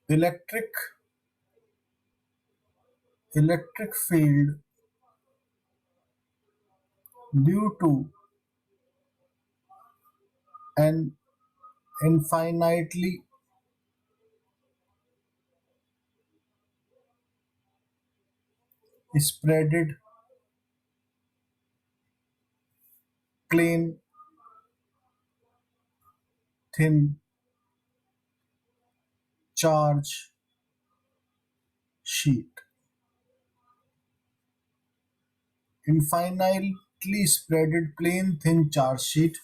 electric field due to an infinitely spreaded plane thin charge sheet. Infinitely spreaded plane thin charge sheet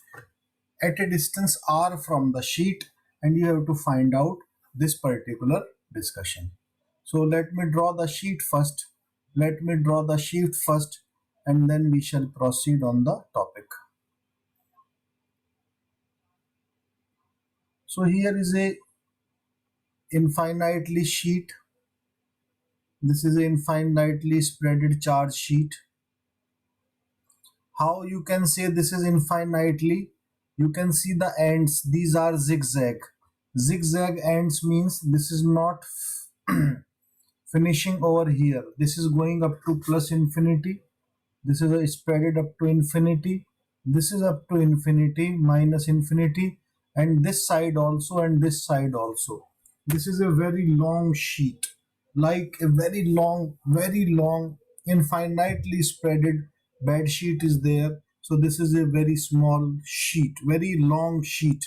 at a distance r from the sheet, and you have to find out this particular discussion. So let me draw the sheet first. And then we shall proceed on the topic. So here is a infinitely sheet. This is an infinitely spreaded charge sheet. How you can say this is infinitely? You can see the ends. These are zigzag. Zigzag ends means this is not finishing over here. This is going up to plus infinity. This is a spread up to infinity. This is up to infinity, minus infinity, and this side also, and this side also. This is a very long sheet, like a very long, infinitely spreaded bed sheet is there. So this is a very small sheet, very long sheet,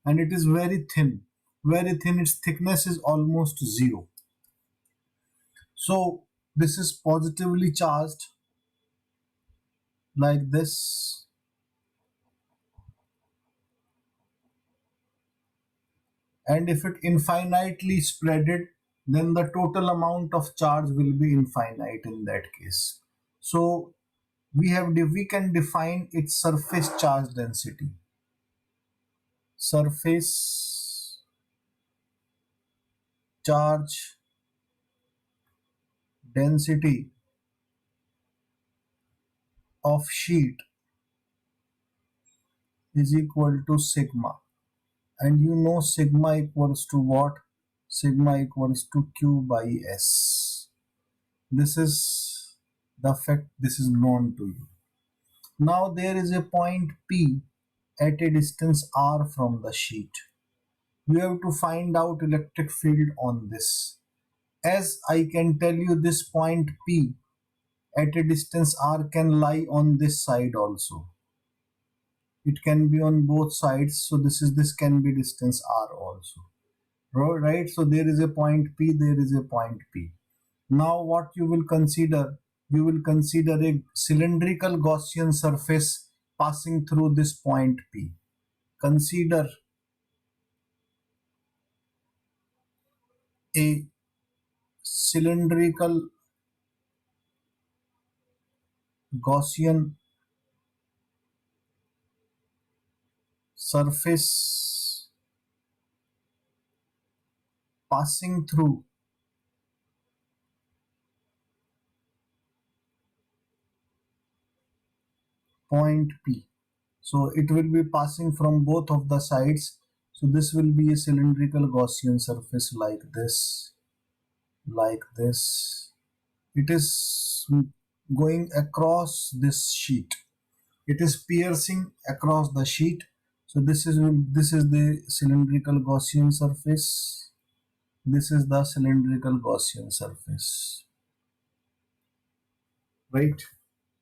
and it is very thin. Very thin, its thickness is almost zero. So this is positively charged like this, and if it infinitely spreaded, then the total amount of charge will be infinite in that case. So we can define its surface charge density. Surface charge density of sheet is equal to sigma, and you know sigma equals to what? Sigma equals to q by s. This is the fact, this is known to you. Now there is a point P at a distance r from the sheet. You have to find out electric field on this. As I can tell you, this point P at a distance r can lie on this side also. It can be on both sides, so this can be distance r also. Right? So there is a point P, there is a point P. Now what you will consider? You will consider a cylindrical Gaussian surface passing through this point P. Consider a cylindrical Gaussian surface passing through point P. So it will be passing from both of the sides. So this will be a cylindrical Gaussian surface like this, like this. It is going across this sheet. It is piercing across the sheet. So this is the cylindrical Gaussian surface. This is the cylindrical Gaussian surface, right?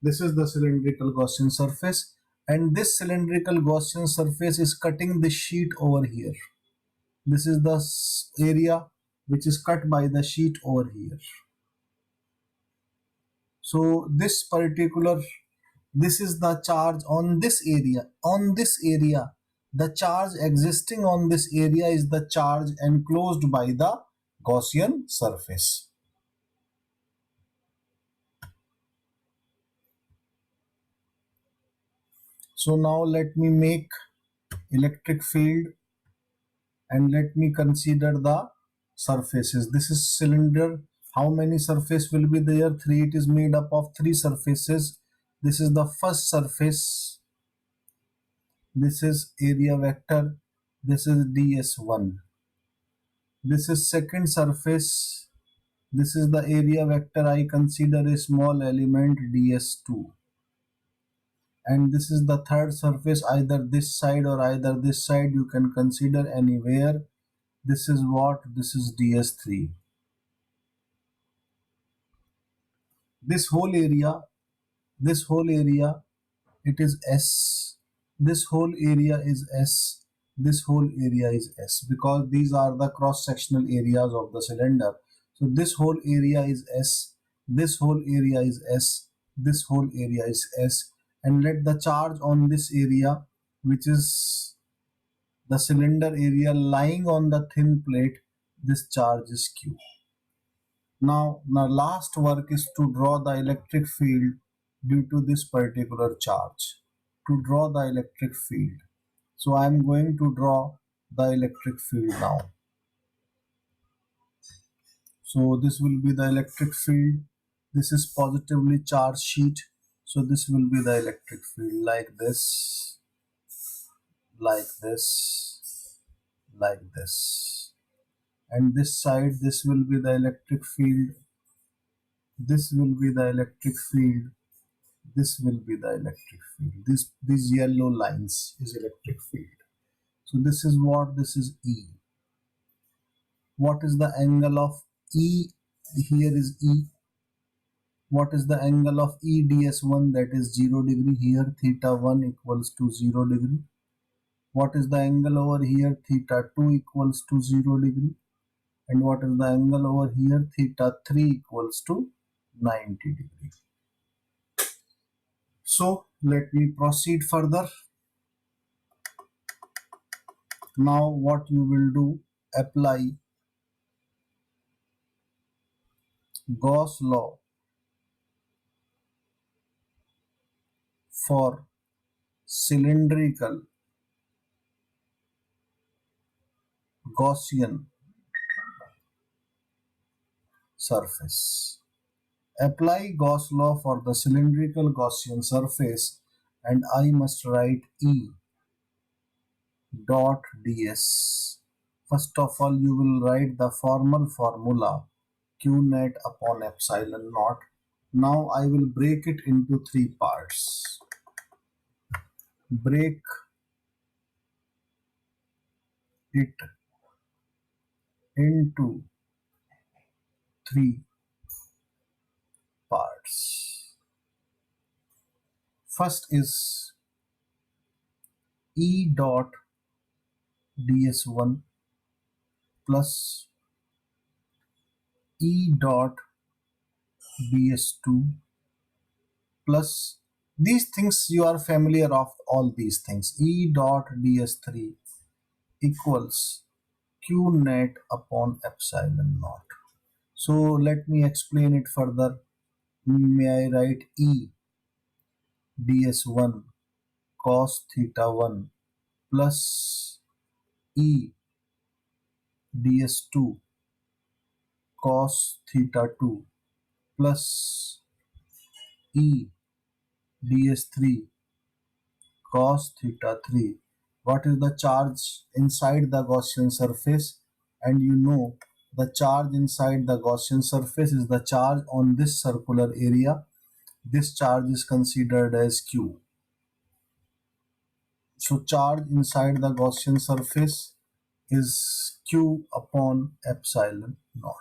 This is the cylindrical Gaussian surface, and this cylindrical Gaussian surface is cutting the sheet over here. This is the area which is cut by the sheet over here. So this is the charge on this area. The charge existing on this area is the charge enclosed by the Gaussian surface. So now let me make electric field and let me consider the surfaces. This is cylinder. How many surface will be there? 3. It is made up of 3 surfaces. This is the first surface. This is area vector. This is ds1. This is second surface. This is the area vector. I consider a small element ds2. And this is the third surface, either this side or either this side, you can consider anywhere. This is what? This is ds3. This whole area, this whole area, it is S. This whole area is S. This whole area is S, because these are the cross-sectional areas of the cylinder. So this whole area is S. This whole area is S. This whole area is S. And let the charge on this area, which is the cylinder area lying on the thin plate, this charge is Q. Now, the last work is to draw the electric field due to this particular charge. To draw the electric field. So I am going to draw the electric field now. So this will be the electric field. This is positively charged sheet. So this will be the electric field, like this, like this, like this. And this side, this will be the electric field. This will be the electric field. This will be the electric field. These yellow lines is electric field. So this is what? This is E. What is the angle of E? Here is E. What is the angle of E ds1? That is 0 degree. Here theta 1 equals to 0 degree. What is the angle over here? Theta 2 equals to 0 degree. And what is the angle over here? Theta 3 equals to 90 degree. So let me proceed further. Now what you will do, apply Gauss law for cylindrical Gaussian surface. Apply Gauss law for the cylindrical Gaussian surface, and I must write E dot ds. First of all, you will write the formal formula Q net upon epsilon naught. Now I will break it into three parts. Break it into three parts. First is E dot ds1 plus E dot ds2 plus these things you are familiar of, all these things. E dot ds3 equals Q net upon epsilon naught. So let me explain it further. May I write E ds1 cos theta 1 plus E ds2 cos theta 2 plus E ds3 cos theta 3. What is the charge inside the Gaussian surface? And you know the charge inside the Gaussian surface is the charge on this circular area. This charge is considered as Q. So charge inside the Gaussian surface is Q upon epsilon naught.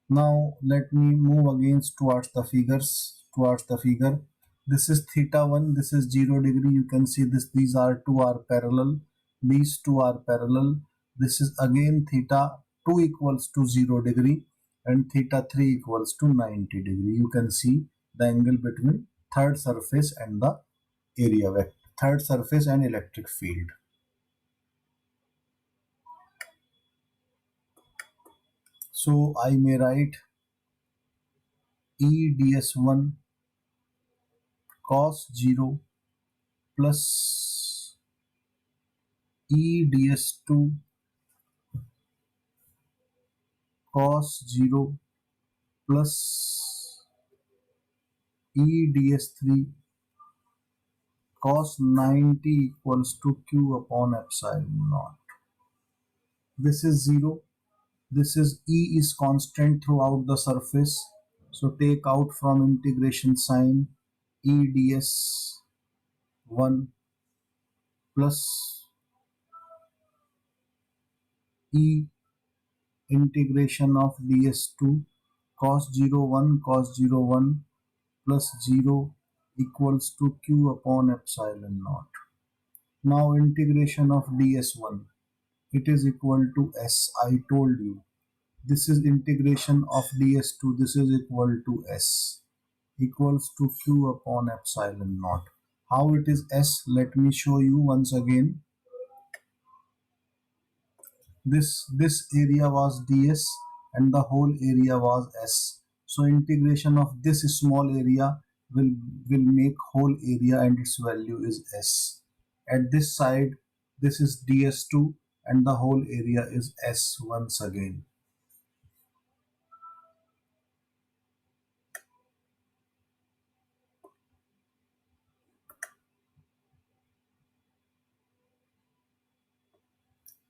Now let me move again towards the figures. Towards the figure. This is theta 1. This is 0 degree. You can see this. These are two are parallel. These two are parallel. This is again theta 2 equals to 0 degree and theta 3 equals to 90 degree. You can see the angle between third surface and the area vector. Third surface and electric field. So I may write E ds1 cos 0 plus E ds2 cos 0 plus E ds3 cos 90 equals to Q upon epsilon naught. This is 0. This is E is constant throughout the surface. So take out from integration sign E ds 1 plus E integration of ds2 cos 0 1 cos 0 1 plus 0 equals to q upon epsilon naught. Now integration of ds1, it is equal to s. I told you. This is integration of ds2, this is equal to s, equals to q upon epsilon naught. How it is s? Let me show you once again. This area was ds and the whole area was s. So integration of this small area will will make whole area and its value is s. At this side, this is ds2 and the whole area is s once again.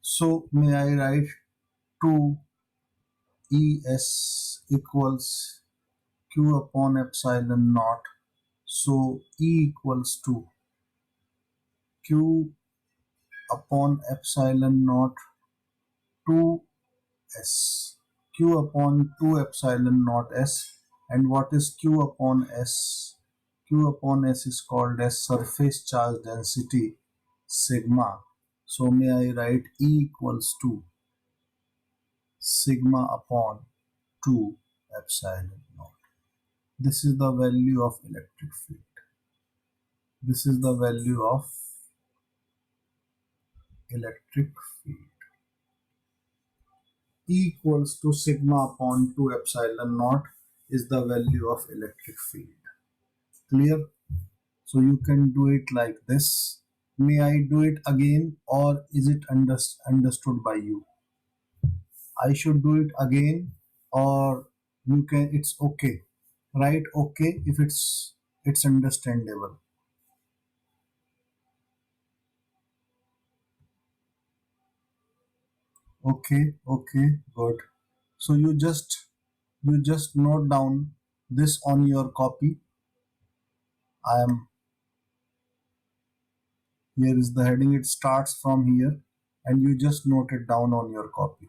So may I write 2 es equals q upon epsilon naught. So E equals to q upon epsilon naught 2s. Q upon 2 epsilon naught s. And what is q upon s? Q upon s is called as surface charge density sigma. So may I write E equals to sigma upon 2 epsilon naught. This is the value of electric field. This is the value of electric field. E equals to sigma upon 2 epsilon naught is the value of electric field. Clear? So you can do it like this. May I do it again or is it understood by you? I should do it again or you can, it's okay. Write okay if it's understandable. Okay, okay, good. So you just note down this on your copy. I am Here is the heading. It starts from here and you just note it down on your copy.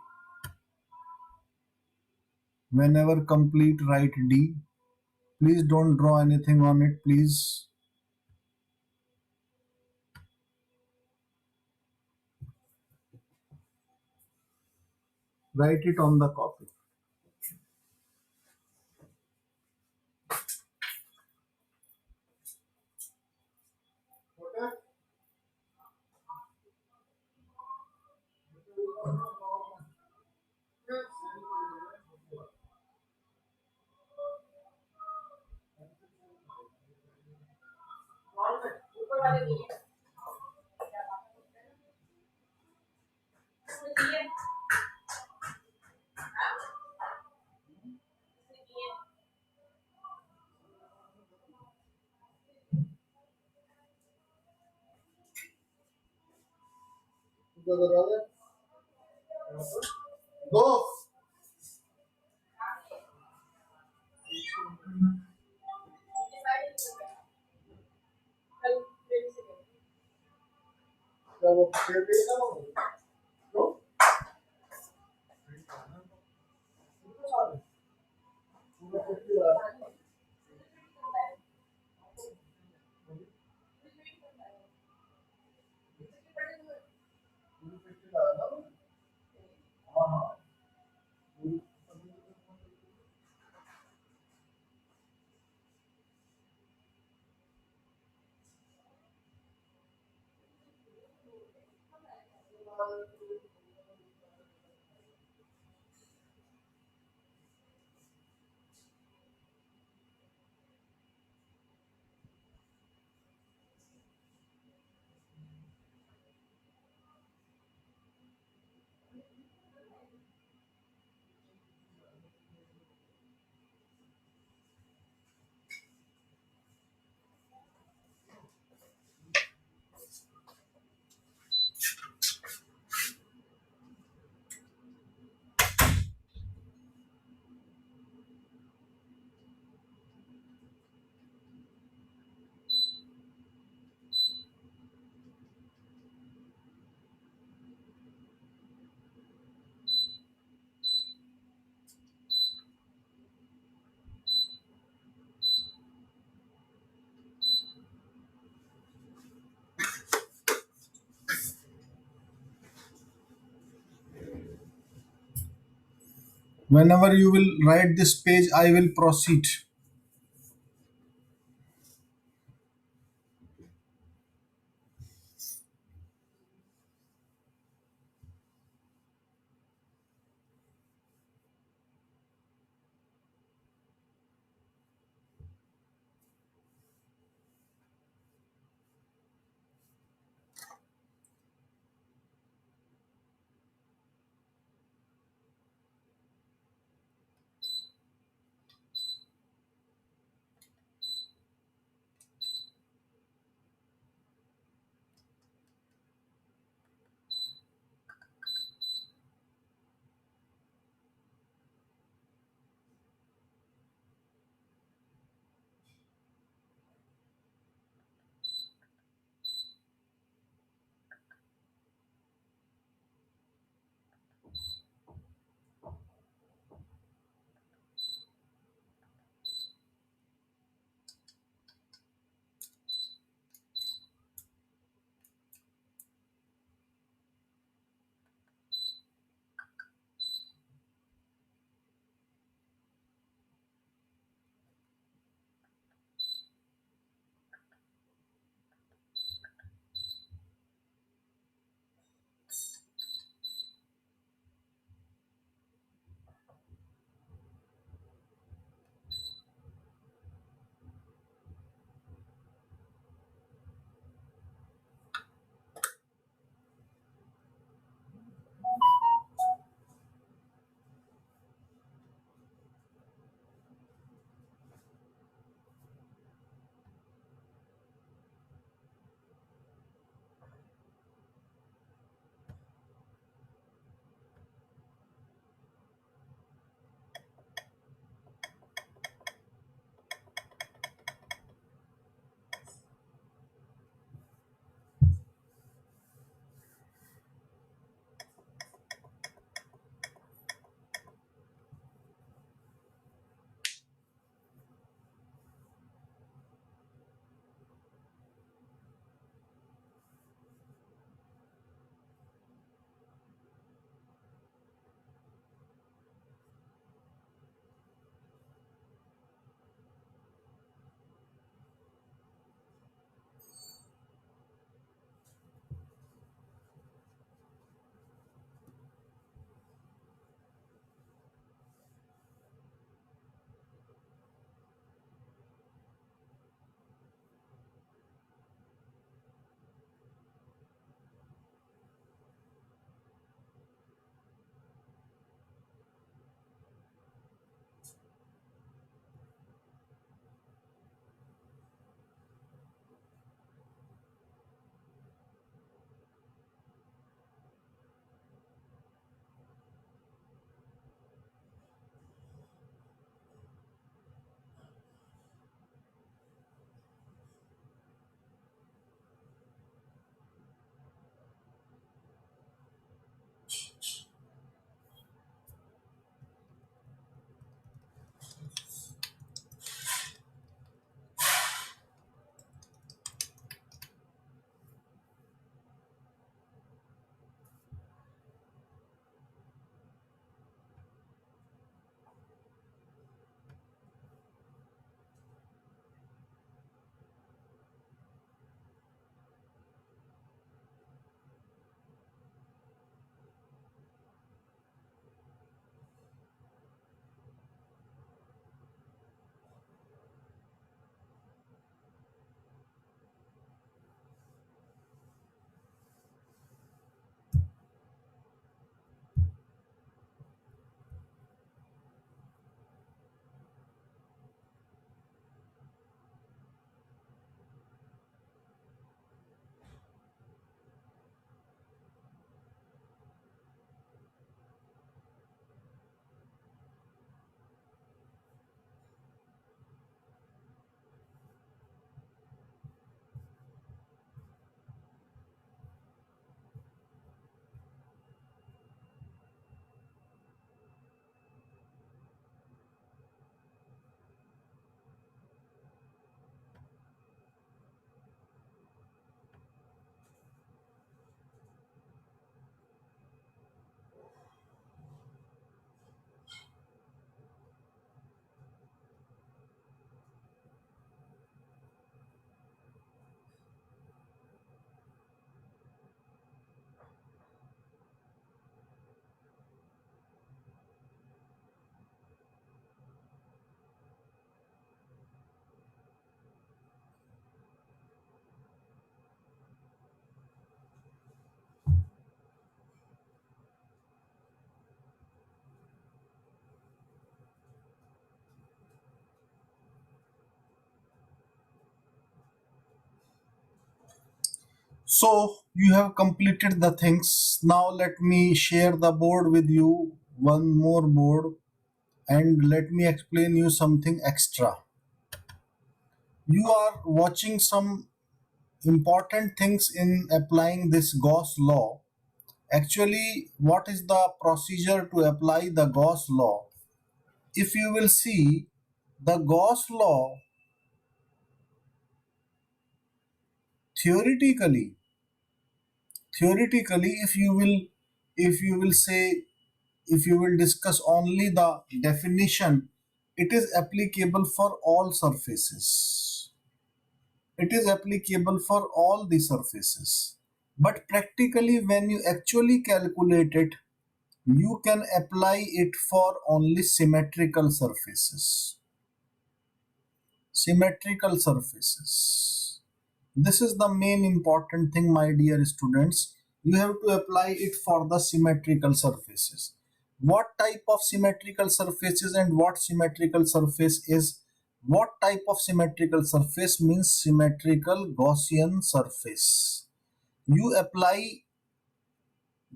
Whenever complete, write D. Please don't draw anything on it. Please write it on the copy. Go. Whenever you will write this page, I will proceed. So you have completed the things. Now let me share the board with you, one more board, and let me explain you something extra. You are watching some important things in applying this Gauss law. Actually, what is the procedure to apply the Gauss law? If you will see the Gauss law, theoretically, theoretically, if you will say, if you will discuss only the definition, it is applicable for all surfaces. It is applicable for all the surfaces. But practically, when you actually calculate it, you can apply it for only symmetrical surfaces. Symmetrical surfaces. This is the main important thing, my dear students. You have to apply it for the symmetrical surfaces. What type of symmetrical surfaces and what symmetrical surface is? What type of symmetrical surface means symmetrical Gaussian surface. You apply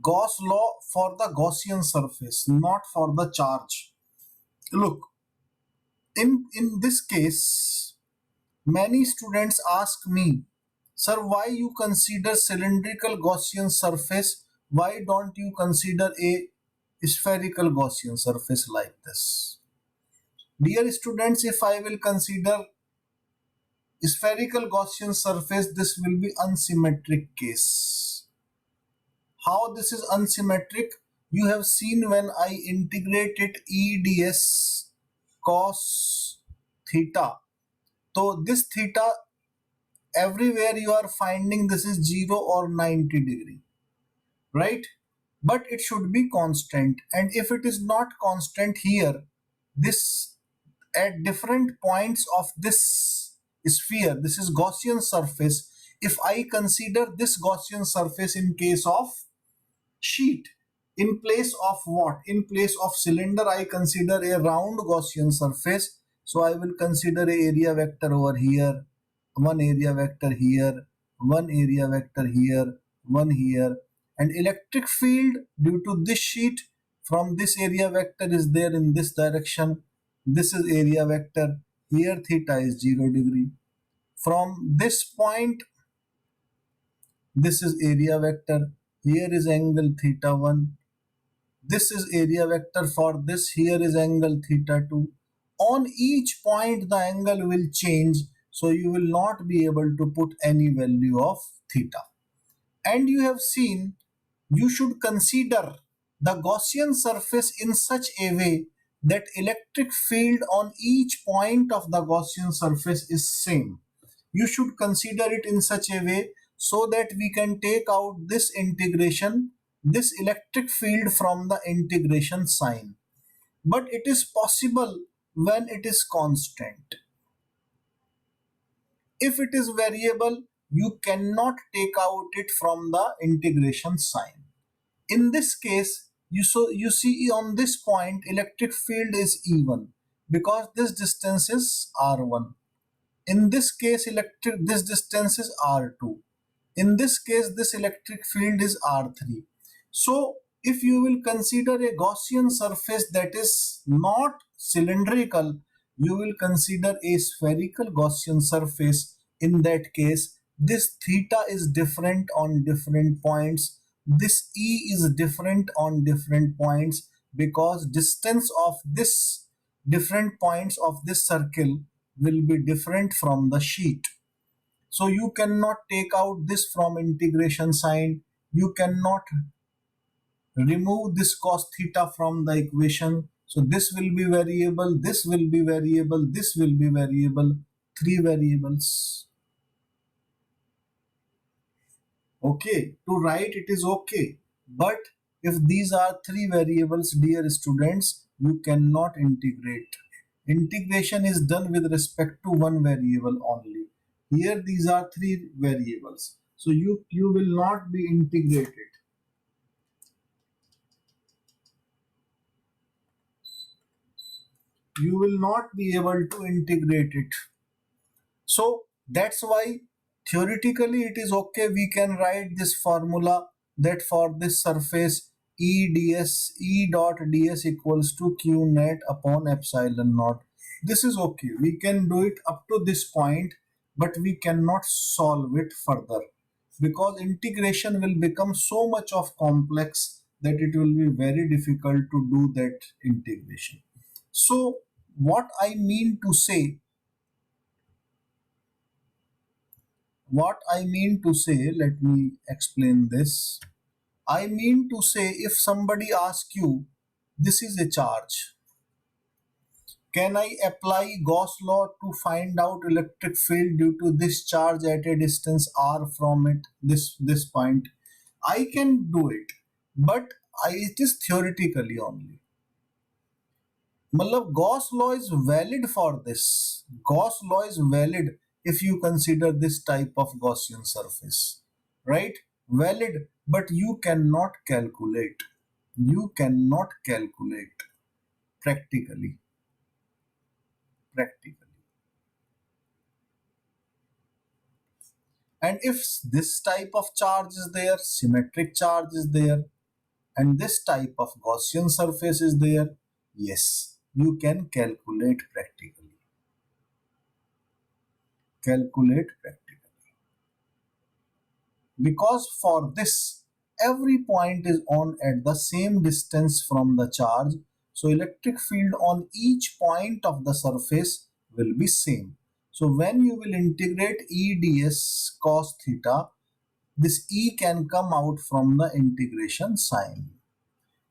Gauss law for the Gaussian surface, not for the charge. Look, in this case, many students ask me, sir, why you consider cylindrical Gaussian surface? Why don't you consider a spherical Gaussian surface like this? Dear students, if I will consider spherical Gaussian surface, this will be unsymmetric case. How this is unsymmetric? You have seen when I integrated E ds cos theta. So this theta, everywhere you are finding this is 0 or 90 degree, right? But it should be constant, and if it is not constant here, this at different points of this sphere, this is Gaussian surface. If I consider this Gaussian surface in case of sheet, in place of what? In place of cylinder, I consider a round Gaussian surface. So I will consider a area vector over here, one area vector here, one area vector here, one here, and electric field due to this sheet from this area vector is there in this direction. This is area vector. Here theta is 0 degree. From this point, this is area vector. Here is angle theta 1. This is area vector for this. Here is angle theta 2. On each point the angle will change, so you will not be able to put any value of theta. And you have seen, you should consider the Gaussian surface in such a way that electric field on each point of the Gaussian surface is same. You should consider it in such a way so that we can take out this integration, this electric field from the integration sign. But it is possible when it is constant. If it is variable, you cannot take out it from the integration sign. In this case, you see on this point electric field is even because this distance is r1. In this case, this distance is r2. In this case, this electric field is r3. So if you will consider a Gaussian surface that is not cylindrical, you will consider a spherical Gaussian surface. In that case, this theta is different on different points. This E is different on different points because distance of this different points of this circle will be different from the sheet. So you cannot take out this from integration sign. You cannot remove this cos theta from the equation. So this will be variable, this will be variable, this will be variable, three variables. Okay, to write it is okay. But if these are three variables, dear students, you cannot integrate. Integration is done with respect to one variable only. Here these are three variables. So you will not be integrated. You will not be able to integrate it. So that's why Theoretically it is okay, we can write this formula that for this surface E dot ds equals to q net upon epsilon naught. This is okay, we can do it up to this point, but we cannot solve it further because integration will become so much of complex that it will be very difficult to do that integration. So what I mean to say, let me explain this. I mean to say, if somebody asks you, this is a charge, can I apply Gauss law to find out electric field due to this charge at a distance r from this point? I can do it, but it is theoretically only. मतलब Gauss law is valid for this. Gauss law is valid if you consider this type of Gaussian surface, right? Valid, but you cannot calculate. You cannot calculate practically. Practically. And if this type of charge is there, symmetric charge is there, and this type of Gaussian surface is there, yes, you can calculate practically. Calculate practically. Because for this every point is on at the same distance from the charge, so electric field on each point of the surface will be same. So when you will integrate E ds cos theta, this E can come out from the integration sign.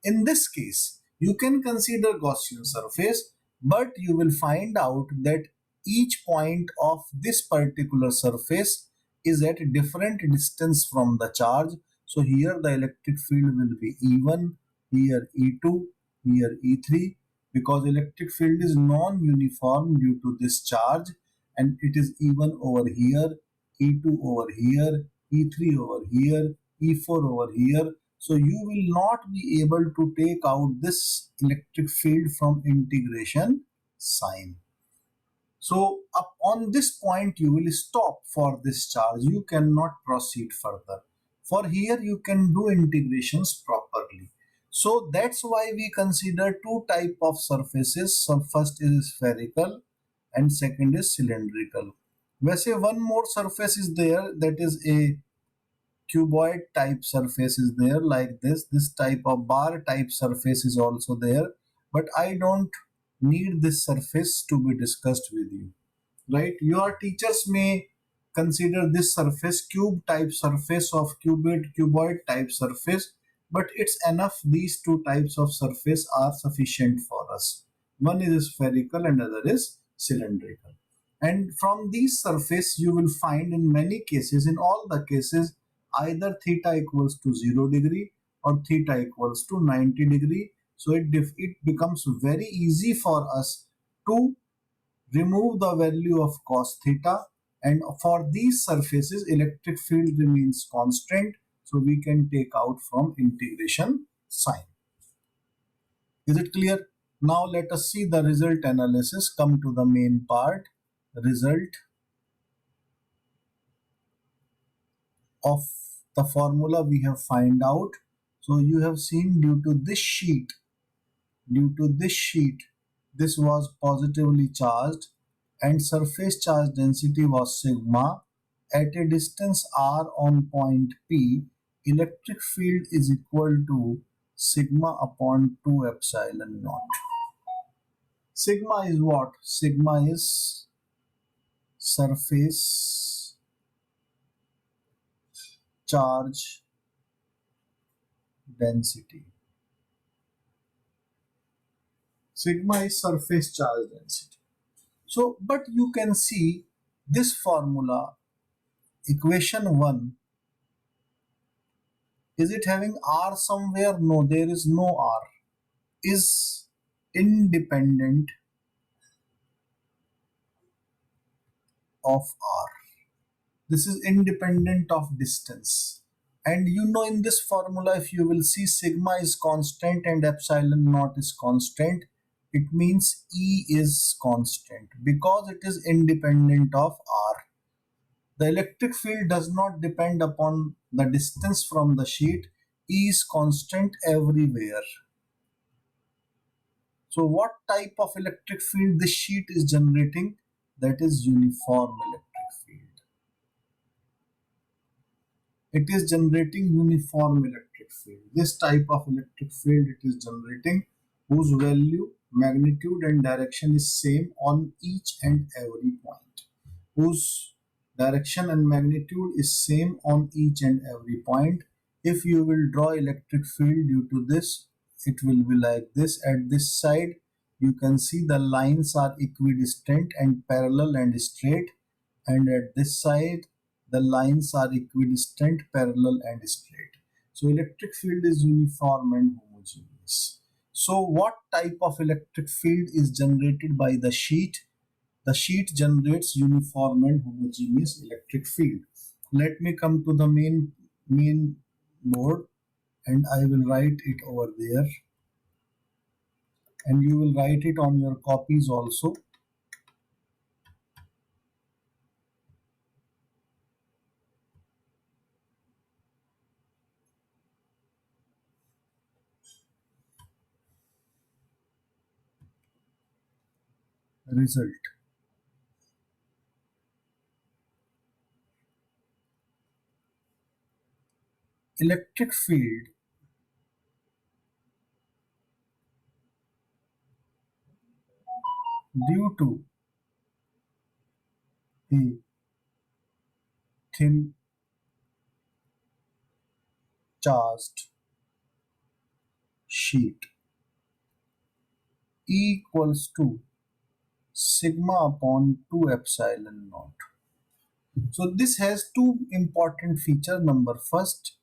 In this case, you can consider Gaussian surface, but you will find out that each point of this particular surface is at a different distance from the charge. So here the electric field will be E1, here E2, here E3, because electric field is non-uniform due to this charge, and it is E1 over here, E2 over here, E3 over here, E4 over here. So you will not be able to take out this electric field from integration sign. So up on this point you will stop for this charge. You cannot proceed further. For here you can do integrations properly. So that's why we consider two type of surfaces. So first is spherical and second is cylindrical. वैसे one more surface is there, that is a cuboid type surface is there, like this type of bar type surface is also there, but I don't need this surface to be discussed with you, right? Your teachers may consider this surface cube type surface of cuboid type surface, but it's enough. These two types of surface are sufficient for us. One is spherical and other is cylindrical. And from these surface you will find in many cases, in all the cases, either theta equals to 0 degree or theta equals to 90 degree. So it becomes very easy for us to remove the value of cos theta, and for these surfaces electric field remains constant, so we can take out from integration sign. Is it clear? Now let us see the result analysis. Come to the main part. Result of the formula we have find out. So you have seen due to this sheet, this was positively charged and surface charge density was sigma. At a distance r on point P, electric field is equal to sigma upon 2 epsilon naught. Sigma is what? Sigma is surface charge density. Sigma is surface charge density. So, but you can see this formula, equation 1, is it having R somewhere? No, there is no R. Is independent of R. This is independent of distance. And you know, in this formula, if you will see, sigma is constant and epsilon naught is constant. It means E is constant because it is independent of R. The electric field does not depend upon the distance from the sheet. E is constant everywhere. So what type of electric field this sheet is generating? That is uniform electric field. It is generating uniform electric field. This type of electric field it is generating, whose value, magnitude and direction is same on each and every point. Whose direction and magnitude is same on each and every point. If you will draw electric field due to this, it will be like this. At this side, you can see the lines are equidistant and parallel and straight, and at this side the lines are equidistant, parallel and straight. So electric field is uniform and homogeneous. So what type of electric field is generated by the sheet? The sheet generates uniform and homogeneous electric field. Let me come to the main board, and I will write it over there, and you will write it on your copies also. Result. Electric field due to a thin charged sheet E equals to sigma upon 2 epsilon naught. So this has two important feature. Number first,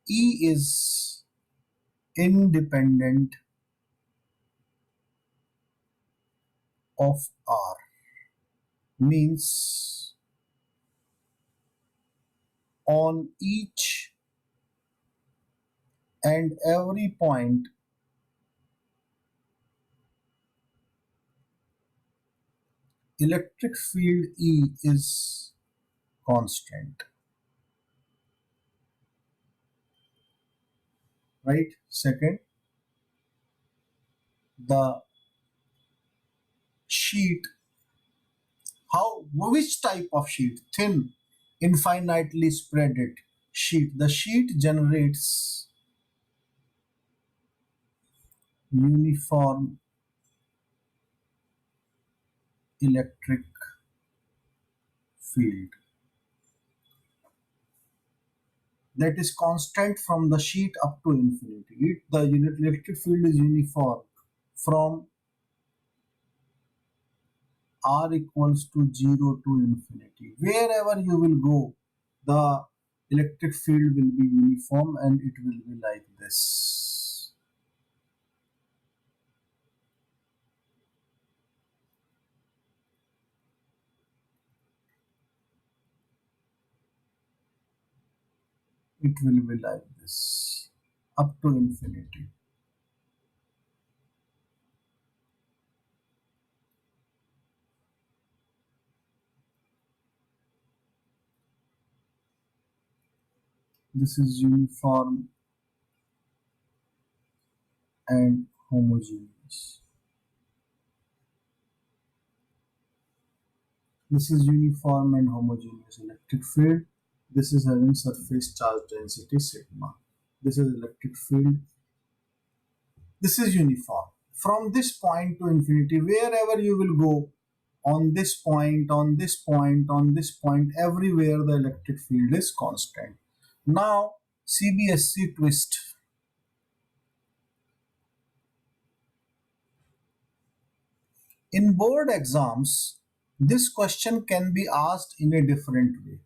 E is independent of R, means on each and every point electric field E is constant, right? Second, the sheet, which type of sheet? Thin, infinitely spreaded sheet. The sheet generates uniform electric field that is constant from the sheet up to infinity. The electric field is uniform from R equals to 0 to infinity. Wherever you will go, the electric field will be uniform and it will be like this. It will be like this up to infinity. This is uniform and homogeneous. This is uniform and homogeneous electric field. This is having surface charge density sigma. This is electric field. This is uniform. From this point to infinity, wherever you will go, on this point, on this point, on this point, everywhere the electric field is constant. Now, CBSC twist. In board exams, this question can be asked in a different way.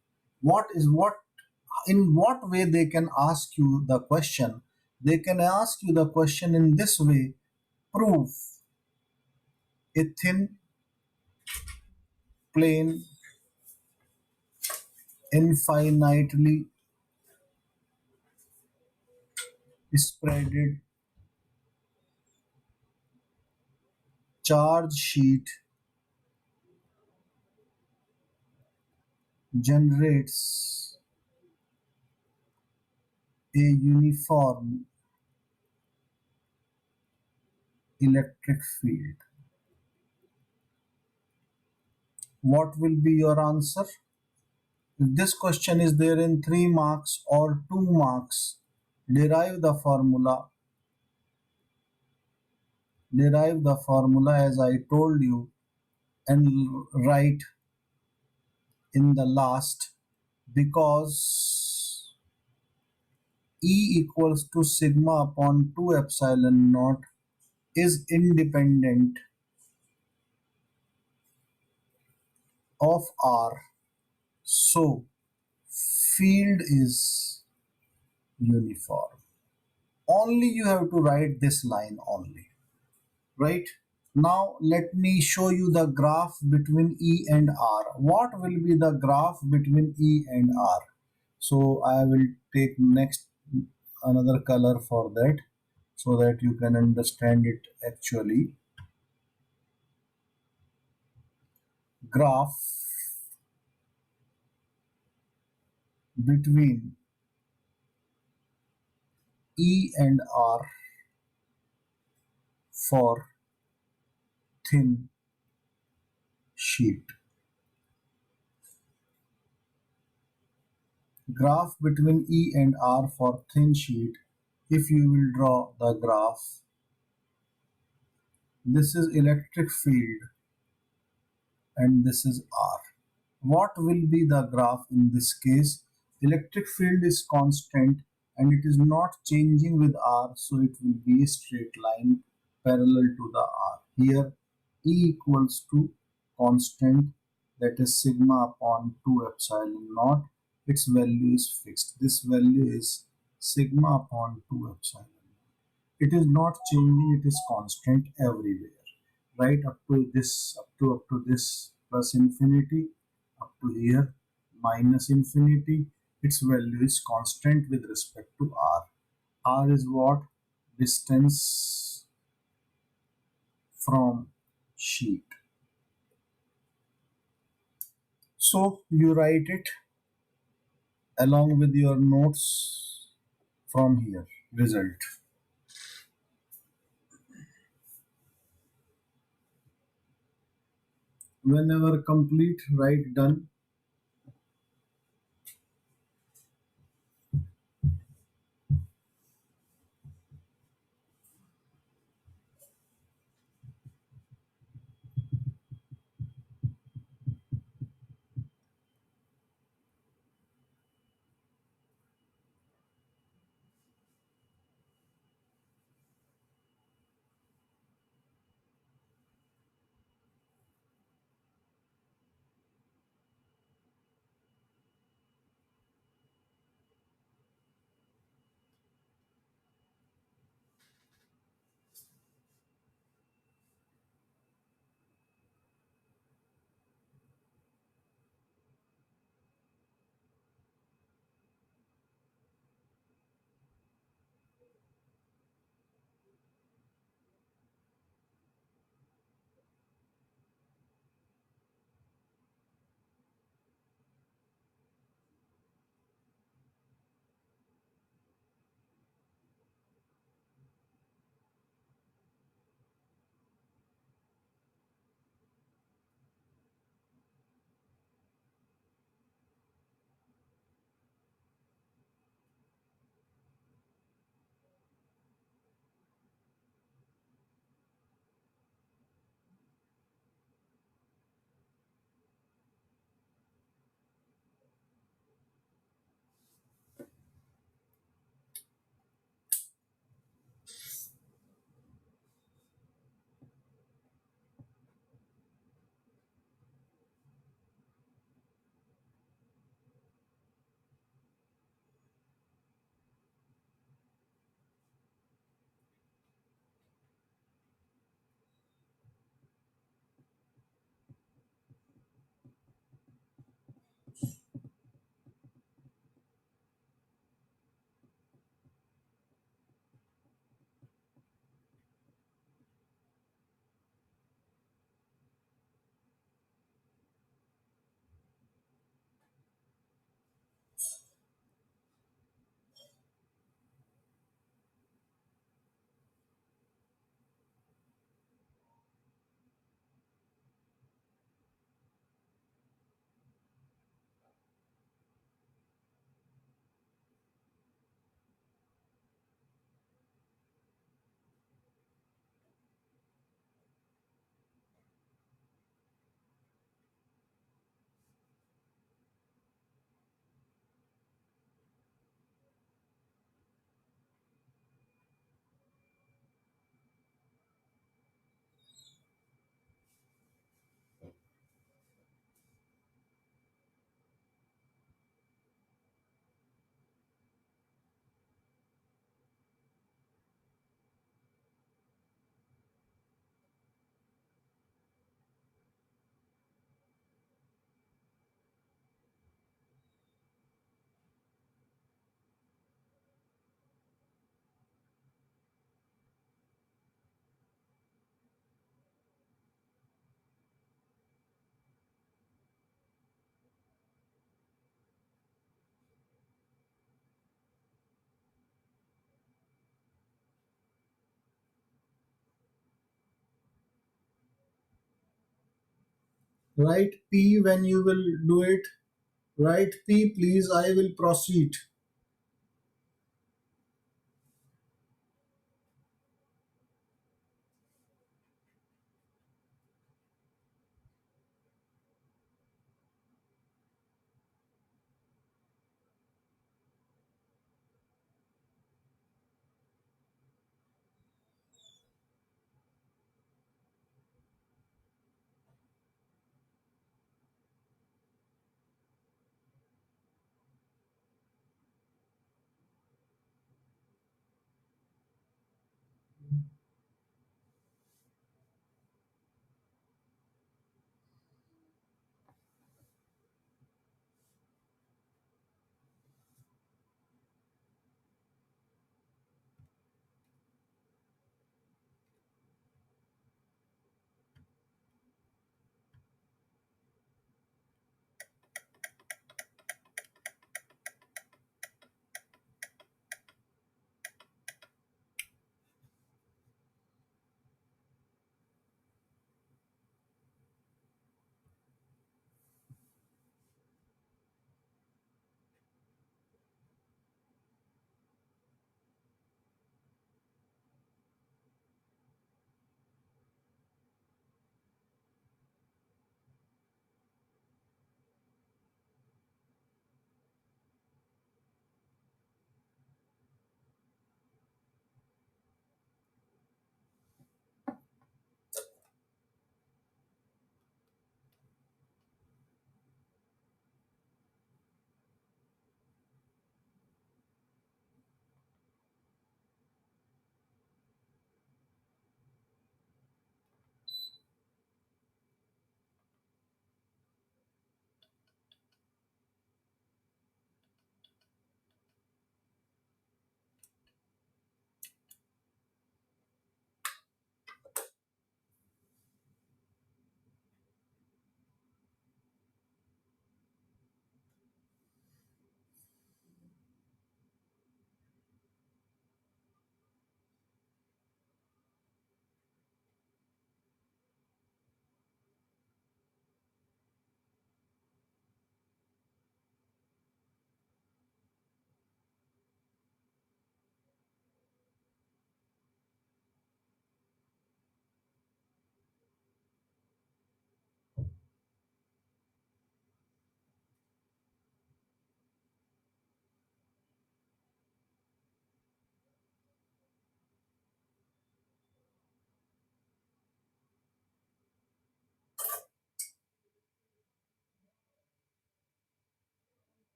In what way they can ask you the question? They can ask you the question in this way: prove a thin plane infinitely spreaded charge sheet generates a uniform electric field. What will be your answer? If this question is there in 3 marks or 2 marks, derive the formula. Derive the formula as I told you and write in the last, because E equals to sigma upon 2 epsilon naught is independent of R. So field is uniform. Only you have to write this line only, right? Now let me show you the graph between E and R. What will be the graph between E and R? So I will take next another color for that so that you can understand it actually. Graph between E and R for thin sheet. Graph between E and R for thin sheet. If you will draw the graph, this is electric field and this is R. What will be the graph in this case? Electric field is constant and it is not changing with R, so it will be a straight line parallel to the R. Here E equals to constant, that is sigma upon 2 epsilon naught. Its value is fixed. This value is sigma upon 2 epsilon. It is not changing, it is constant everywhere, right? Up to this plus infinity, up to here minus infinity. Its value is constant with respect to R. R is what? Distance from sheet. So you write it along with your notes from here. Result. Whenever complete, write done. Write P when you will do it. Write P, please. I will proceed.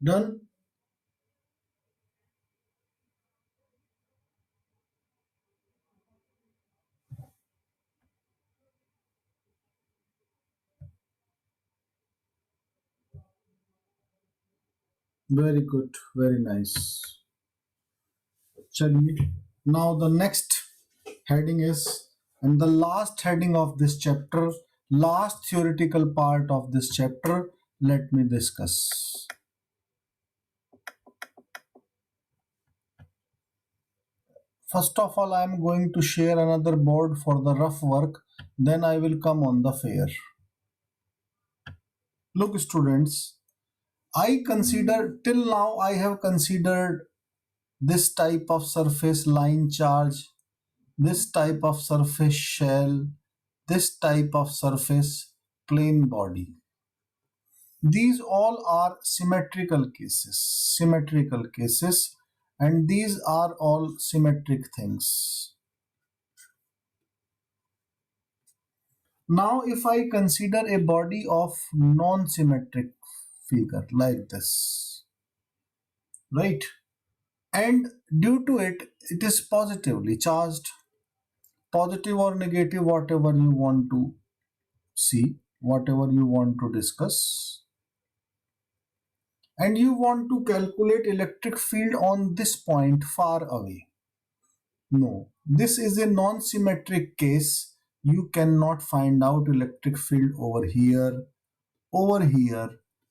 Done? Very good. Very nice. Chaliye. Now the next heading is, and the last heading of this chapter, last theoretical part of this chapter, let me discuss. First of all, I am going to share another board for the rough work, then I will come on the fair. Look, students, I consider till now I have considered this type of surface line charge, this type of surface shell, this type of surface plane body. These all are symmetrical cases, and these are all symmetric things. Now, if I consider a body of non-symmetric figure like this, right? And due to it, it is positively charged, positive or negative, whatever you want to see, whatever you want to discuss. And you want to calculate electric field on this point far away. No, this is a non-symmetric case. You cannot find out electric field over here,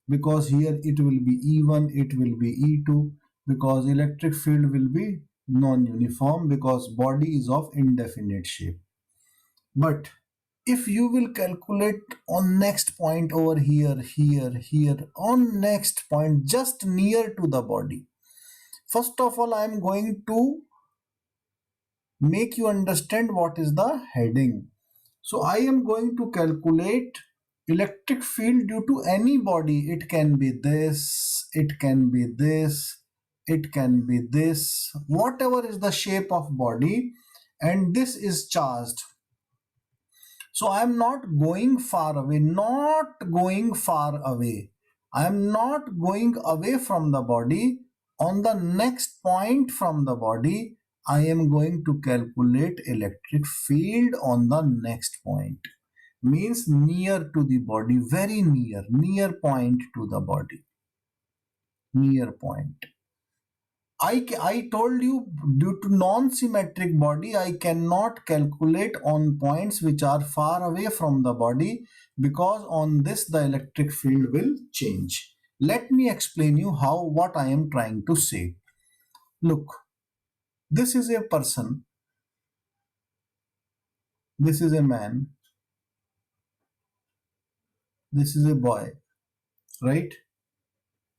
because here it will be E1, it will be E2, because electric field will be non-uniform because body is of indefinite shape. But if you will calculate on next point over here, here, on next point just near to the body, first of all I am going to make you understand what is the heading. So I am going to calculate electric field due to any body. It can be this, it can be this, it can be this, whatever is the shape of body, and this is charged. So I am not going far away, not going far away. I am not going away from the body. On the next point from the body, I am going to calculate electric field on the next point. Means near to the body, very near point to the body, near point. I told you due to non-symmetric body, I cannot calculate on points which are far away from the body because on this the electric field will change. Let me explain you how what I am trying to say. Look, this is a person, this is a man, this is a boy, right?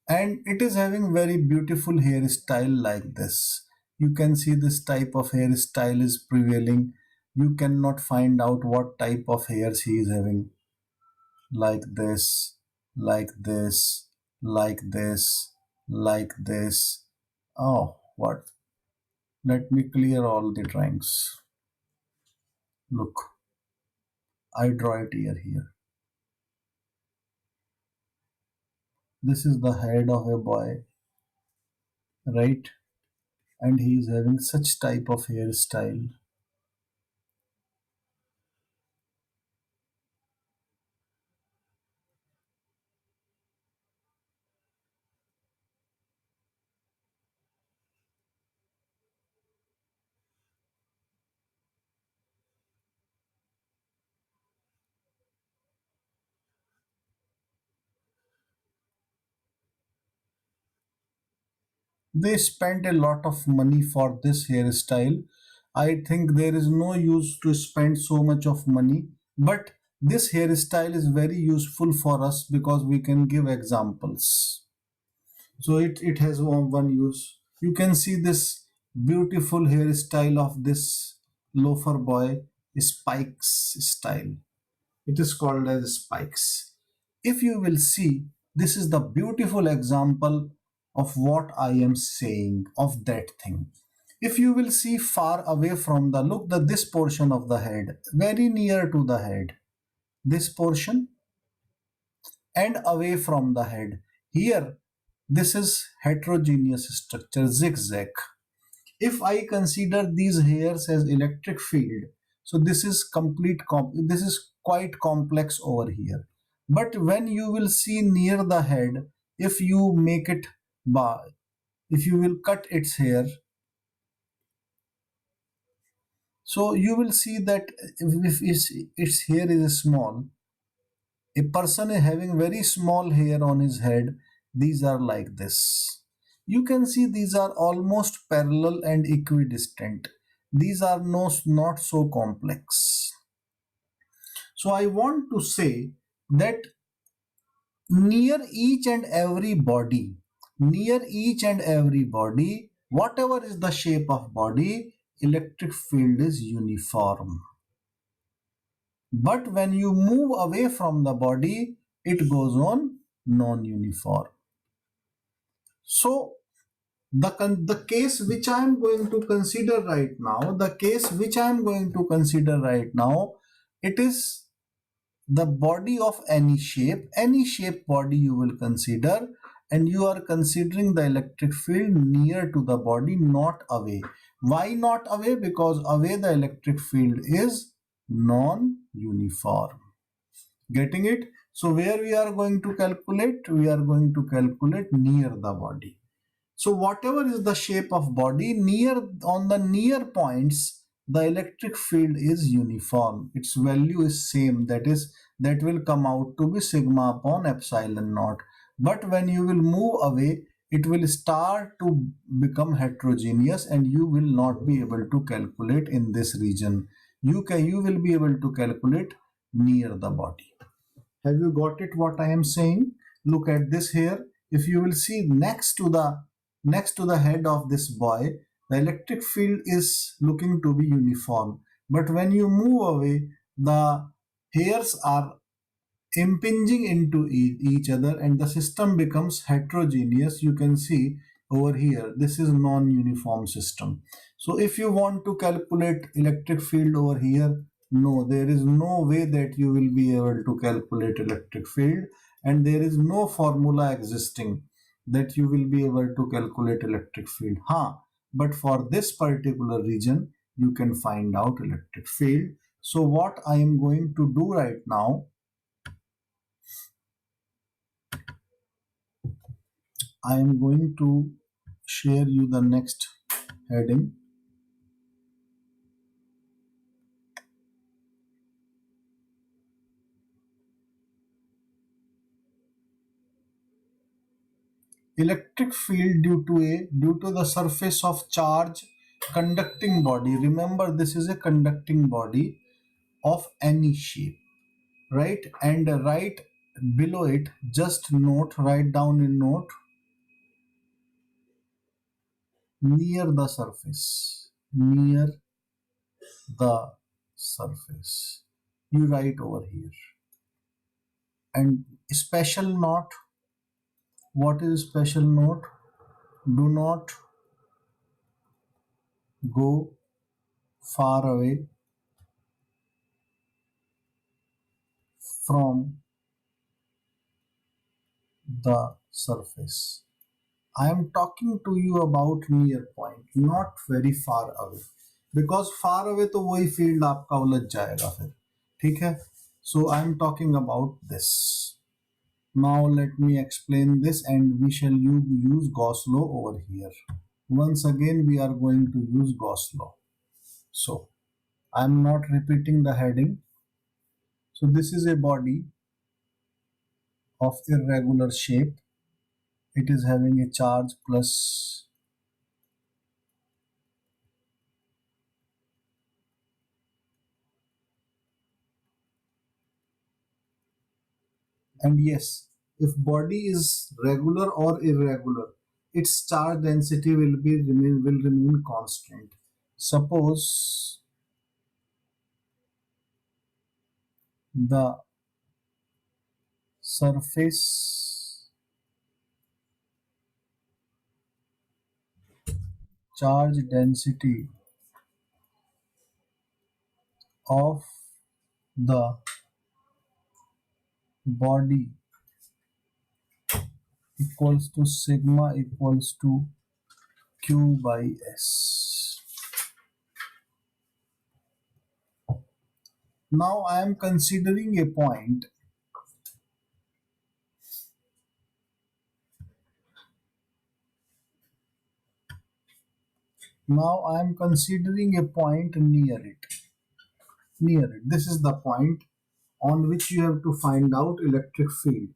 And it is having very beautiful hairstyle like this. You can see this type of hairstyle is prevailing. You cannot find out what type of hairs he is having, like this, like this, like this, like this. Oh, what? Let me clear all the drawings. Look, I draw it here. This is the head of a boy, right? And he is having such type of hairstyle. They spent a lot of money for this hairstyle. I think there is no use to spend so much of money, but this hairstyle is very useful for us because we can give examples. So it has one use. You can see this beautiful hairstyle of this loafer boy, spikes style. It is called as spikes. If you will see, this is the beautiful example of what I am saying of that thing. If you will see far away from the look, the this portion of the head, very near to the head, this portion, and away from the head. Here, this is heterogeneous structure, zigzag. If I consider these hairs as electric field, so this is this is quite complex over here. But when you will see near the head, if you make it bar, if you will cut its hair, so you will see that if its hair is small, a person is having very small hair on his head, these are like this. You can see these are almost parallel and equidistant. These are not so complex. So I want to say that near each and every body, near each and every body, whatever is the shape of body, electric field is uniform. But when you move away from the body, it goes on non-uniform. So the case which I am going to consider right now, the case which I am going to consider right now, it is the body of any shape body you will consider, and you are considering the electric field near to the body, not away. Why not away? Because away the electric field is non-uniform. Getting it? So where we are going to calculate? We are going to calculate near the body. So whatever is the shape of body, near on the near points, the electric field is uniform. Its value is same. That will come out to be sigma upon epsilon naught. But when you will move away, it will start to become heterogeneous and you will not be able to calculate in this region. You will be able to calculate near the body. Have you got it what I am saying? Look at this here. If you will see next to the head of this boy, the electric field is looking to be uniform. But when you move away, the hairs are impinging into each other and the system becomes heterogeneous. You can see over here this is non-uniform system. So if you want to calculate electric field over here, no, there is no way that you will be able to calculate electric field, and there is no formula existing that you will be able to calculate electric field. But for this particular region you can find out electric field. So what I am going to do right now, I am going to share you the next heading. Electric field due to the surface of charge conducting body. Remember, this is a conducting body of any shape, right? And right below it, just note, write down a note, near the surface. Near the surface. You write over here. And special note. What is special note? Do not go far away from the surface. I am talking to you about near point, not very far away. Because far away तो वही field आपका उलझ जाएगा फिर, ठीक है? So I am talking about this. Now let me explain this and we shall use Gauss law over here. Once again we are going to use Gauss law. So I am not repeating the heading. So this is a body of irregular shape. It is having a charge plus, and yes, if body is regular or irregular, its charge density will remain constant. Suppose the surface charge density of the body equals to sigma equals to q by s. Now I am considering a point. Now I am considering a point near it. This is the point on which you have to find out electric field.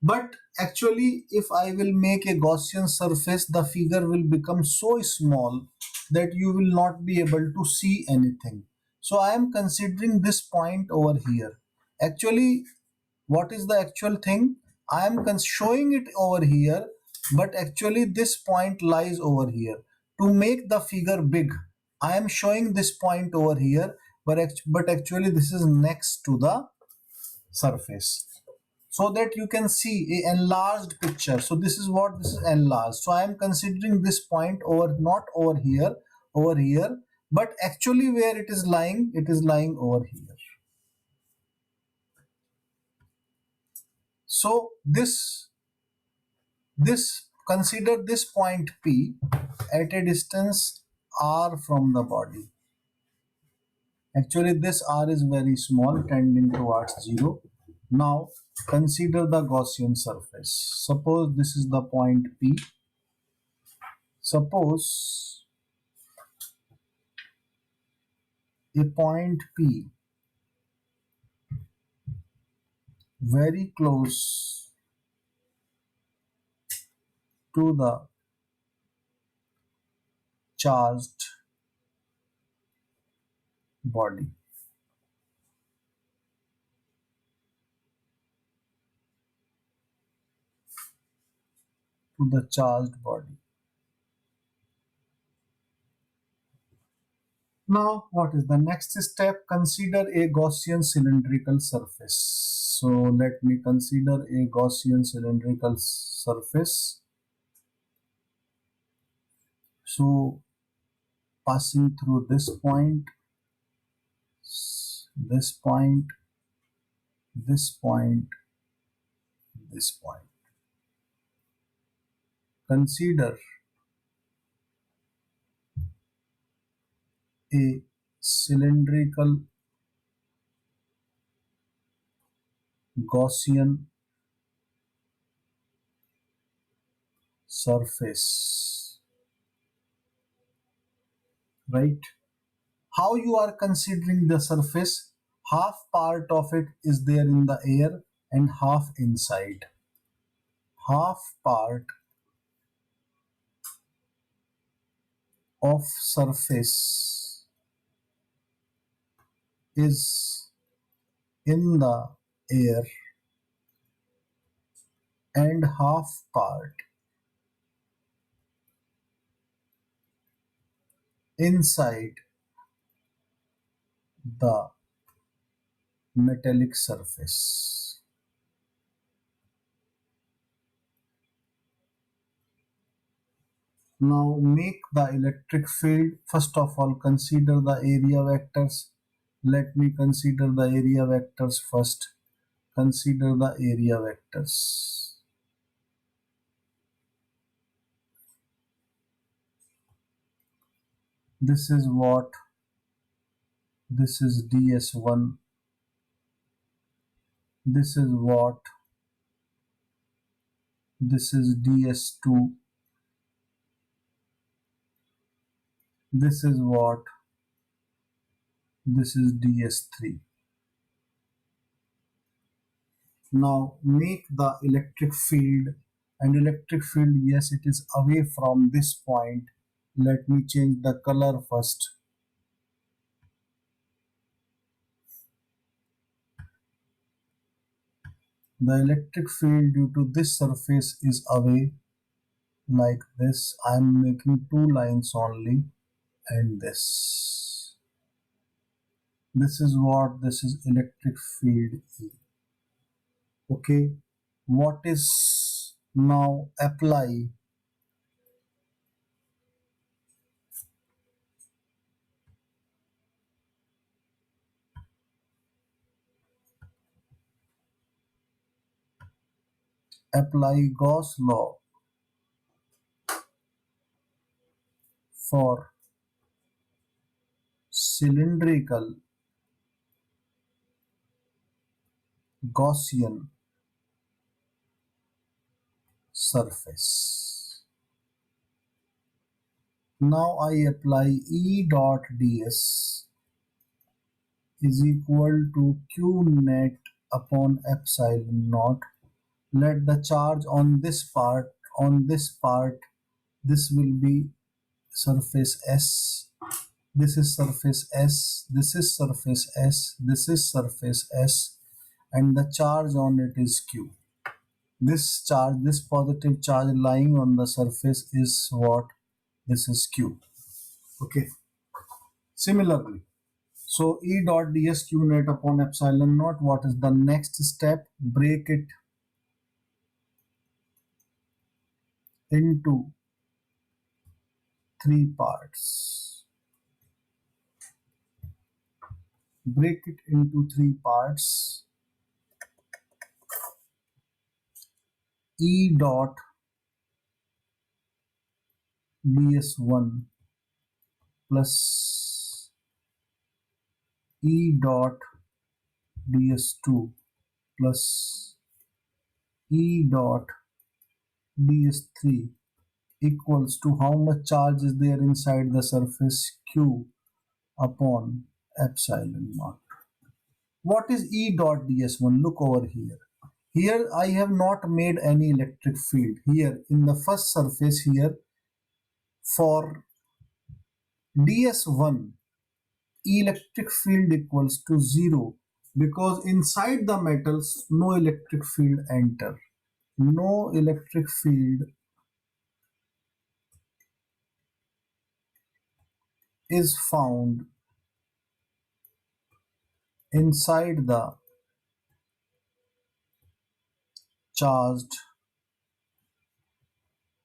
But actually, if I will make a Gaussian surface, the figure will become so small that you will not be able to see anything. So I am considering this point over here. Actually, what is the actual thing? I am showing it over here, but actually this point lies over here. To make the figure big, I am showing this point over here, but actually this is next to the surface, so that you can see a enlarged picture. So this is what this is enlarged. So I am considering this point over, not over here, over here, but actually where it is lying over here. So this consider this point P at a distance r from the body. Actually this r is very small, tending towards 0. Now consider the Gaussian surface. Suppose this is the point P. Suppose a point P very close to the charged body. To the charged body. Now, what is the next step? Consider a Gaussian cylindrical surface. So, let me consider a Gaussian cylindrical surface. So, passing through this point, this point, this point. Consider a cylindrical Gaussian surface, right? How you are considering the surface? Half part of it is there in the air and half inside. Half part of surface is in the air and half part inside the metallic surface. Now make the electric field. First of all, consider the area vectors. Let me consider the area vectors first. Consider the area vectors. This is what? This is ds1. This is what? This is ds2. This is what? This is ds3. Now make the electric field, and electric field, yes, it is away from this point. Let me change the color first. The electric field due to this surface is away like this. I am making two lines only, and this. This is what? This is electric field E. Okay. What is now? Apply Gauss law for cylindrical Gaussian surface. Now I apply E dot ds is equal to q net upon epsilon naught. Let the charge on this part, this will be surface S. This is surface S. This is surface S. This is surface S. And the charge on it is Q. This charge, this positive charge lying on the surface is what? This is Q. Okay. Similarly, so E dot ds q net upon epsilon naught. What is the next step? Break it into three parts. Break it into three parts. E dot ds1 plus E dot ds2 plus E dot ds3 equals to how much charge is there inside the surface? Q upon epsilon naught. What is E dot ds1? Look over here. Here I have not made any electric field. Here in the first surface here for ds1 electric field equals to 0 because inside the metals no electric field enter. No electric field is found inside the charged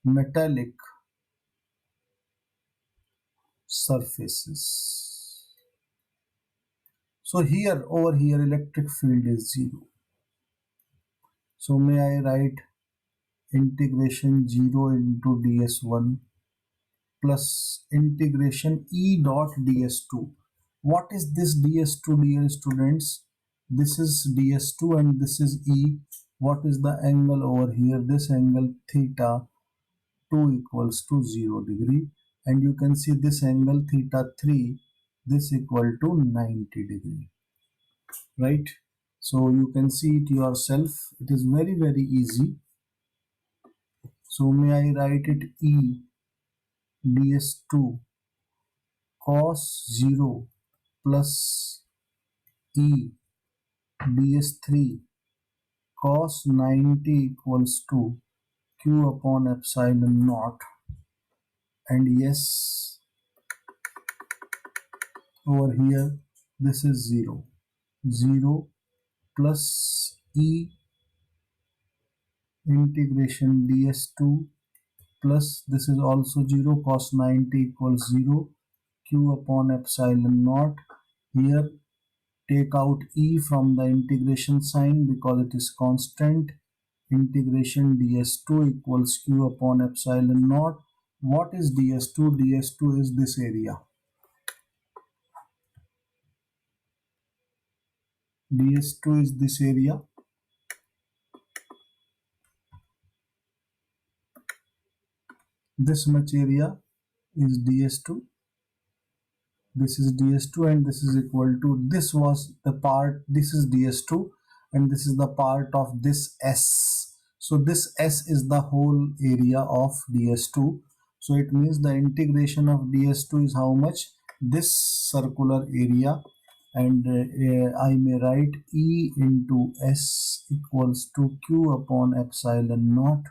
metallic surfaces. So here over here electric field is 0. So may I write integration 0 into ds1 plus integration E dot ds2. What is this ds2, dear students? This is ds2 and this is E. What is the angle over here? This angle theta 2 equals to 0 degree, and you can see this angle theta 3, this equal to 90 degree, right? So you can see it yourself. It is very easy. So may I write it E ds2 cos 0 plus E ds3 cos 90 equals to q upon epsilon naught, and yes, over here this is 0. 0 plus E integration ds2 plus this is also 0 cos 90 equals 0 q upon epsilon naught. Here take out E from the integration sign because it is constant. Integration ds2 equals q upon epsilon naught. What is ds2? ds2 is this area. ds2 is this area. This much area is ds2. This is ds2 and this is equal to, this was the part, this is ds2 and this is the part of this s. So this s is the whole area of ds2. So it means the integration of ds2 is how much? This circular area, and I may write E into S equals to Q upon epsilon naught.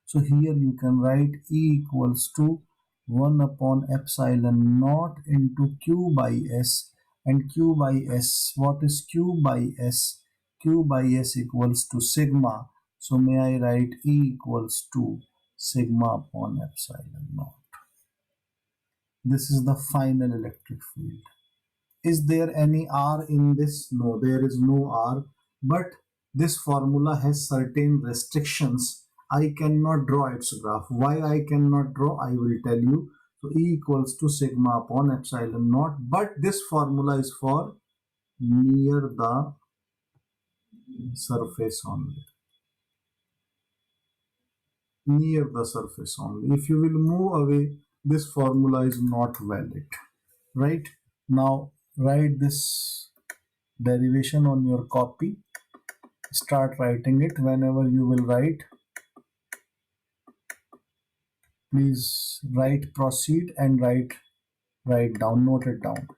So here you can write E equals to 1 upon epsilon naught into Q by S, and Q by S, what is Q by S? Q by S equals to sigma. So may I write E equals to sigma upon epsilon naught. This is the final electric field. Is there any R in this? No, there is no R. But this formula has certain restrictions. I cannot draw its graph. Why I cannot draw? I will tell you. So E equals to sigma upon epsilon naught. But this formula is for near the surface only. Near the surface only. If you will move away, this formula is not valid. Right? Now write this derivation on your copy. Start writing it. Whenever you will write, please write proceed and write down, note it down.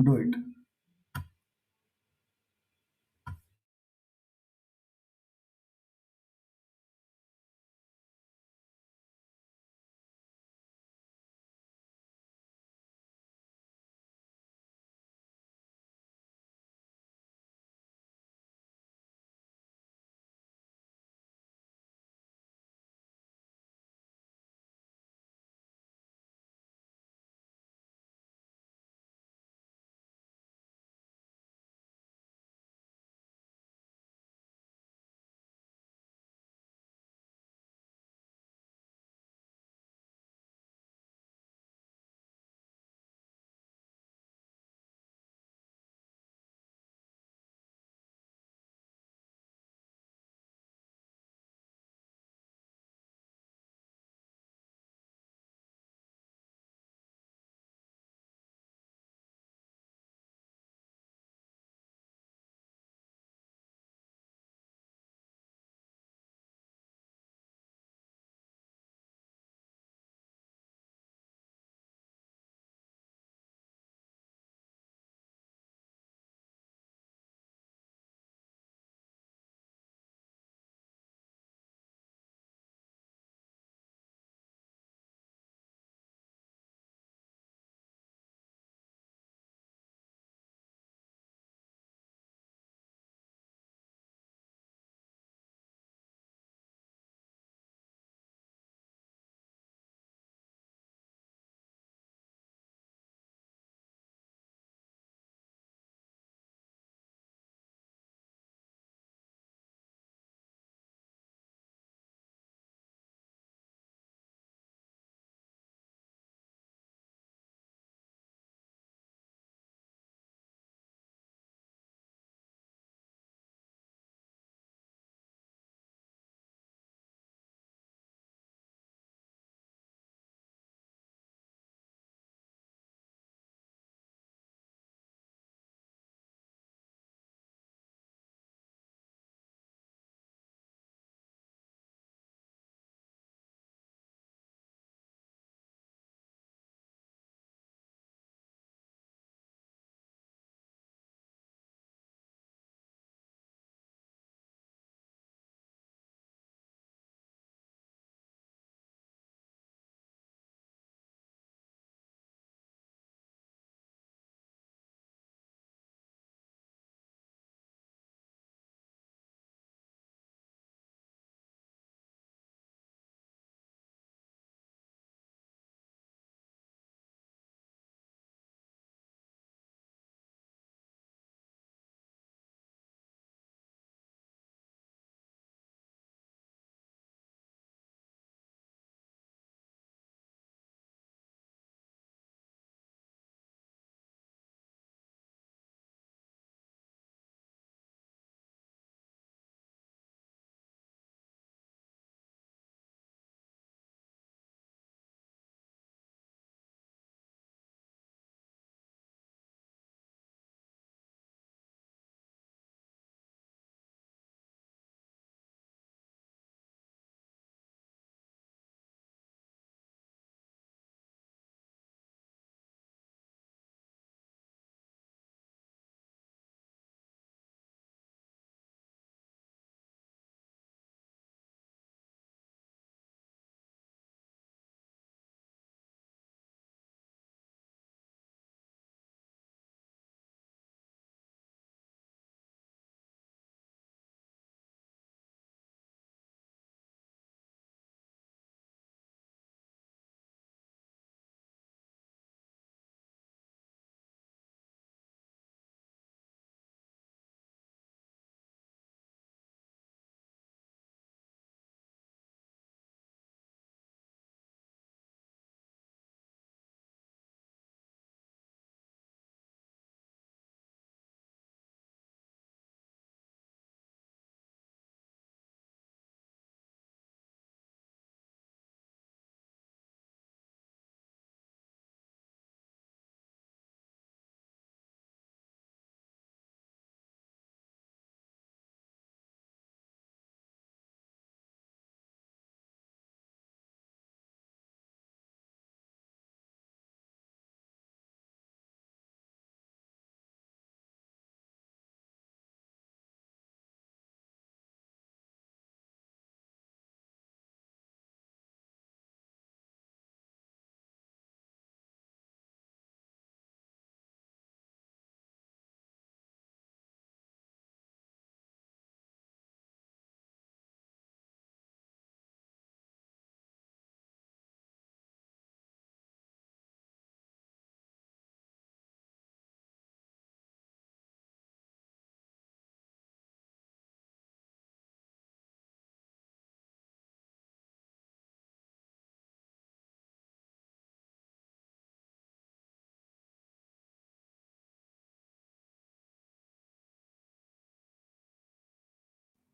Do it.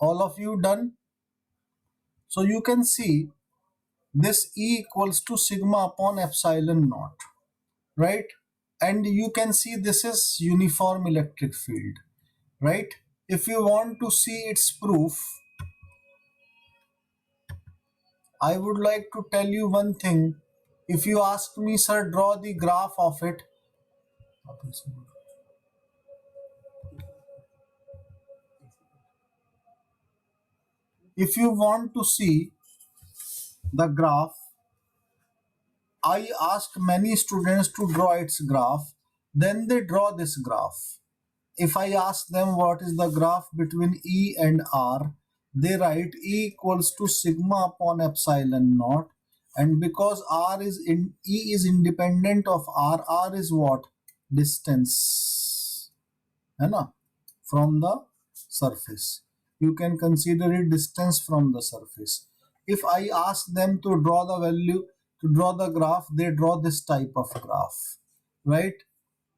All of you done? So you can see this E equals to sigma upon epsilon naught, right? And you can see this is uniform electric field, right? If you want to see its proof, I would like to tell you one thing. If you ask me, sir, draw the graph of it. If you want to see the graph, I ask many students to draw its graph, then they draw this graph. If I ask them what is the graph between E and R, they write E equals to sigma upon epsilon naught. And because E is independent of R is what? Distance. है ना? From the surface. You can consider it distance from the surface. If I ask them to draw the value, to draw the graph, they draw this type of graph, right?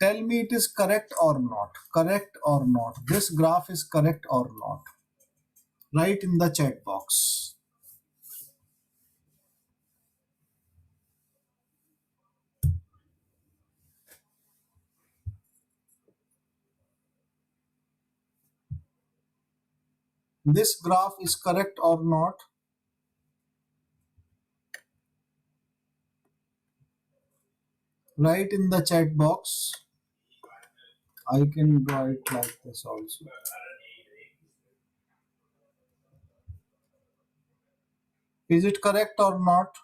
Tell me it is correct or not. Correct or not. This graph is correct or not. Write in the chat box. This graph is correct or not. Write in the chat box. I can draw it like this also. Is it correct or not?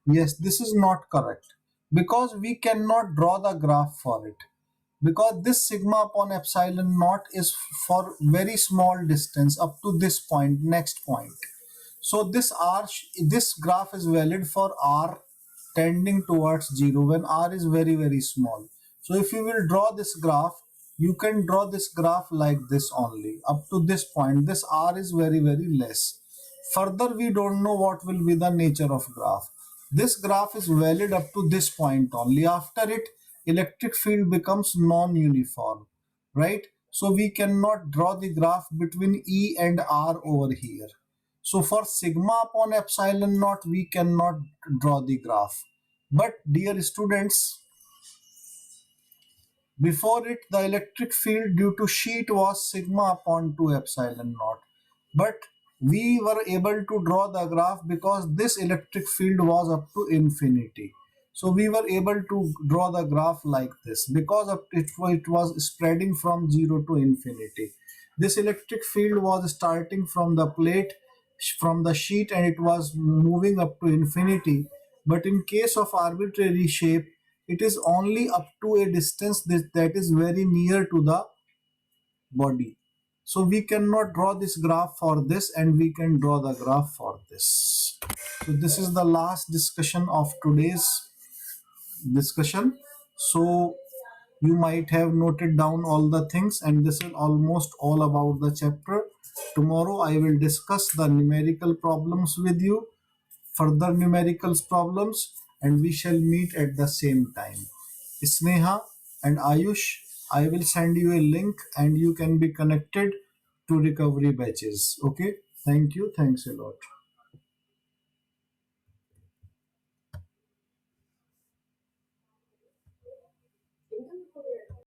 Yes, this is not correct because we cannot draw the graph for it, because this sigma upon epsilon naught is for very small distance up to this point, next point. So this graph is valid for r tending towards 0 when r is very very small. So if you will draw this graph, you can draw this graph like this only up to this point. This r is very very less. Further, we don't know what will be the nature of graph. This graph is valid up to this point only. After it, electric field becomes non-uniform, right? So we cannot draw the graph between E and R over here. So for sigma upon epsilon naught, we cannot draw the graph. But dear students, before it, the electric field due to sheet was sigma upon 2 epsilon naught. But we were able to draw the graph because this electric field was up to infinity. So we were able to draw the graph like this because of it was spreading from 0 to infinity. This electric field was starting from the plate, from the sheet, and it was moving up to infinity. But in case of arbitrary shape, it is only up to a distance that is very near to the body. So we cannot draw this graph for this, and we can draw the graph for this. So this is the last discussion of today's discussion. So you might have noted down all the things, and this is almost all about the chapter. Tomorrow I will discuss the numerical problems with you, further numerical problems, and we shall meet at the same time. Sneha and Ayush, I will send you a link and you can be connected to recovery batches. Okay, thank you, thanks a lot.